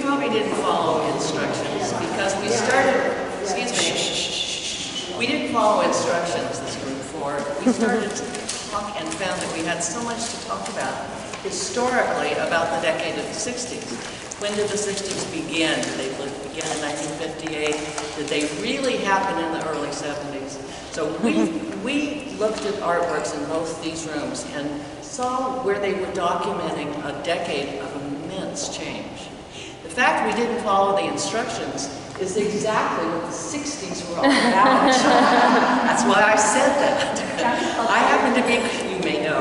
probably didn't follow instructions because we started, excuse me, we didn't follow instructions, this group four. We started to talk and found that we had so much to talk about historically about the decade of the 60s. When did the 60s begin? Did they begin in 1958? Did they really happen in the early 70s? So we looked at artworks in both these rooms and saw where they were documenting a decade of immense change. The fact we didn't follow the instructions is exactly what the 60s were all about. That's why I said that. I happen to be, you may know,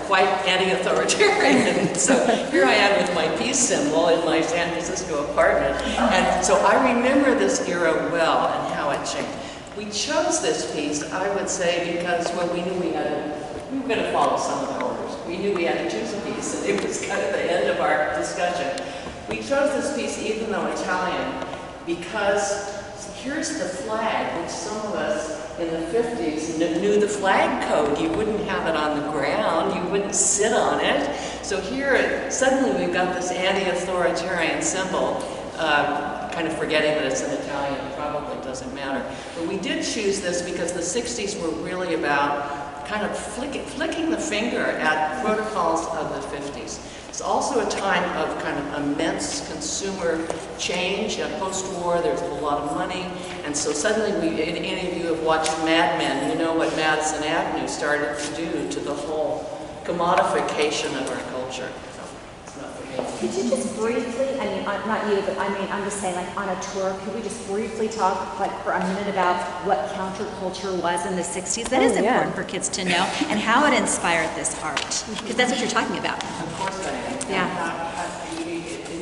quite anti-authoritarian. So here I am with my peace symbol in my San Francisco apartment. And so I remember this era well and how it changed. We chose this piece, I would say, because, well, we knew we were going to follow some of the orders. We knew we had to choose a piece, and it was kind of the end of our discussion. We chose this piece, even though Italian, because here's the flag, which some of us in the 50s knew the flag code. You wouldn't have it on the ground, you wouldn't sit on it. So here, suddenly we've got this anti-authoritarian symbol, kind of forgetting that it's in Italian, probably doesn't matter. But we did choose this because the 60s were really about kind of flicking the finger at protocols of the 50s. It's also a time of kind of immense consumer change. Post-war, there's a lot of money, and so suddenly, any of you have watched Mad Men, you know what Madison Avenue started to do to the whole commodification of our culture. So it's not for me. Could you just briefly, I mean, not you, but I mean, I'm just saying, like on a tour, could we just briefly talk, like for a minute, about what counterculture was in the 60s? That is important for kids to know, and how it inspired this art, because that's what you're talking about. Of course I am. Yeah.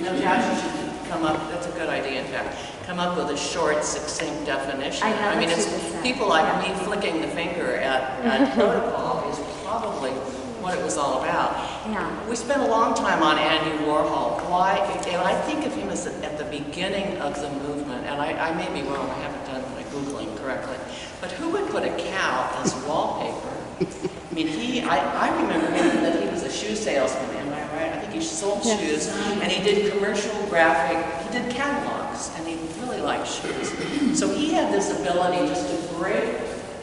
No doubt you should come up, that's a good idea, in fact, come up with a short, succinct definition. I mean, it's people like me flicking the finger at protocol is probably what it was all about. Yeah. We spent a long time on Andy Warhol. Why? And I think of him as at the beginning of the movement, and I may be wrong, I haven't done my Googling correctly, but who would put a cow as wallpaper? I mean, I remember him that he was a shoe salesman, am I right? I think he sold shoes, and he did commercial graphic, he did catalogs, and he really liked shoes. So he had this ability just to break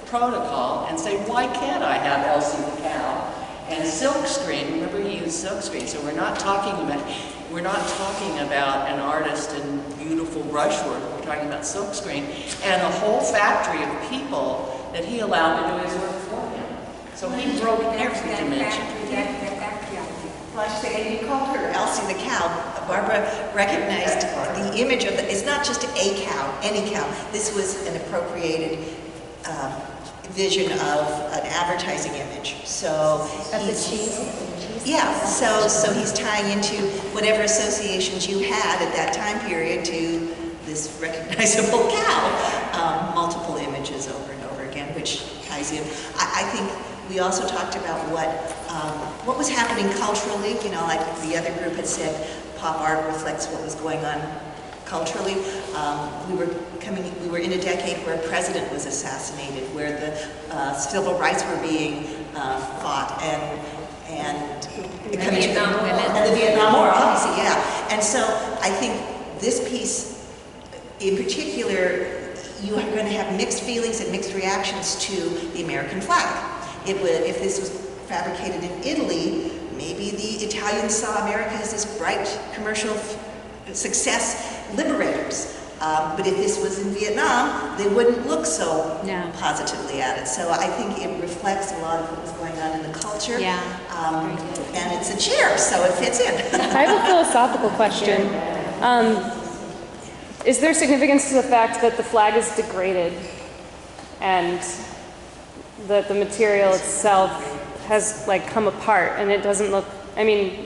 protocol and say, why can't I have Elsie the cow? And silkscreen, remember he used silkscreen, so we're not talking about an artist in beautiful brushwork, we're talking about silkscreen, and a whole factory of people that he allowed to do his work for him. So he broke every dimension. Well, I should say, and you called her Elsie the cow. Barbara recognized the image of it's not just a cow, any cow. This was an appropriated vision of an advertising image. So Of the cheese? yeah, so he's tying into whatever associations you had at that time period to this recognizable cow. Multiple images over and over again, which ties in. I think we also talked about what was happening culturally. You know, like the other group had said, pop art reflects what was going on culturally. We were in a decade where a president was assassinated, where the civil rights were being fought, and the Vietnam War, obviously, yeah. And so I think this piece, in particular, you are going to have mixed feelings and mixed reactions to the American flag. If this was fabricated in Italy, maybe the Italians saw America as this bright commercial success liberators. But if this was in Vietnam, they wouldn't look so positively at it. So I think it reflects a lot of what was going on in the culture. Yeah. And it's a chair, so it fits in. I have a philosophical question. Is there significance to the fact that the flag is degraded and that the material itself has like come apart and it doesn't look, I mean,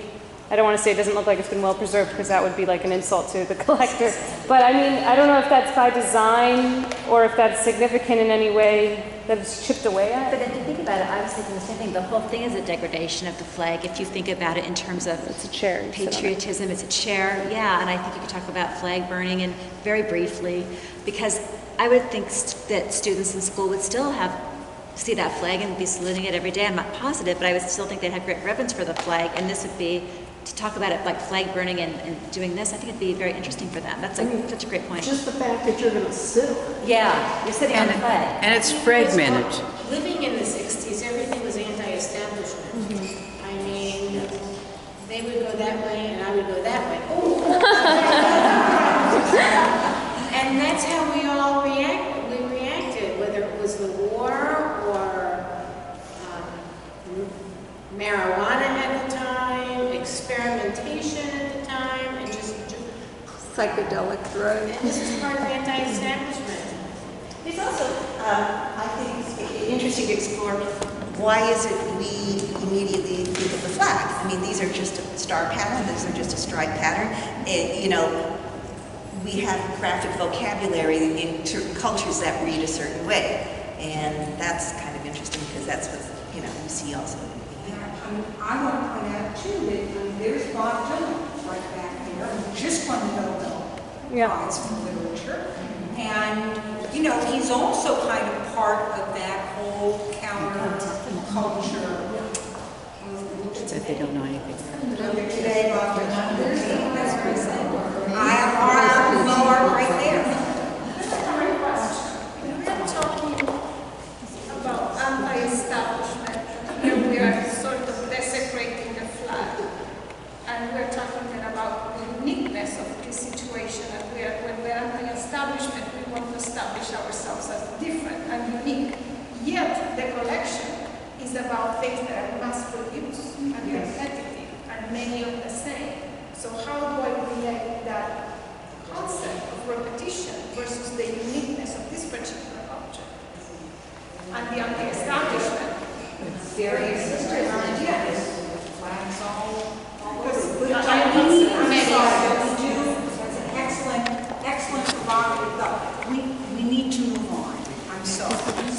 I don't want to say it doesn't look like it's been well preserved because that would be like an insult to the collector. But I mean, I don't know if that's by design or if that's significant in any way that it's chipped away at. But if you think about it, I was thinking the same thing. The whole thing is a degradation of the flag. If you think about it in terms of It's a chair. patriotism, it's a chair. Yeah, and I think you could talk about flag burning and very briefly, because I would think that students in school would still see that flag and be saluting it every day. I'm not positive, but I would still think they'd have great reverence for the flag, and this would be to talk about it like flag burning and doing this, I think it'd be very interesting for them. That's like such a great point. Just the fact that you're going to sit. Yeah, you're sitting on the flag. And it's fragmented. Living in the 60s, everything was anti-establishment. I mean, they would go that way and I would go that way. Oh! And that's how we all reacted. We reacted, whether it was the war or marijuana at the time, experimentation at the time, and just Psychedelic drugs. and this is part of anti-establishment. There's also, I think, it's interesting to explore why is it we immediately think of the flag? I mean, these are just a star pattern, these are just a stripe pattern. You know, we have crafted vocabulary in certain cultures that read a certain way. And that's kind of interesting because that's what, you know, you see also in here. I want to point out too that there's Bob Dylan right back there, who just won the Nobel Prize for Literature. And, you know, he's also kind of part of that whole counterculture. It's if they don't know anything. Today, Bob Dylan, that's pretty sad. I right there. We're talking about anti-establishment. Here we are sort of desecrating the flag. And we're talking about the uniqueness of this situation. And when we're anti-establishment, we want to establish ourselves as different and unique. Yet the collection is about things that are mass-produced and repetitive and many of the same. So how do I relate that concept of repetition versus the uniqueness of this particular object and the anti-establishment? Various sisters, yes. Flags all over. That's an excellent provocative thought. We need to move on. I'm sorry.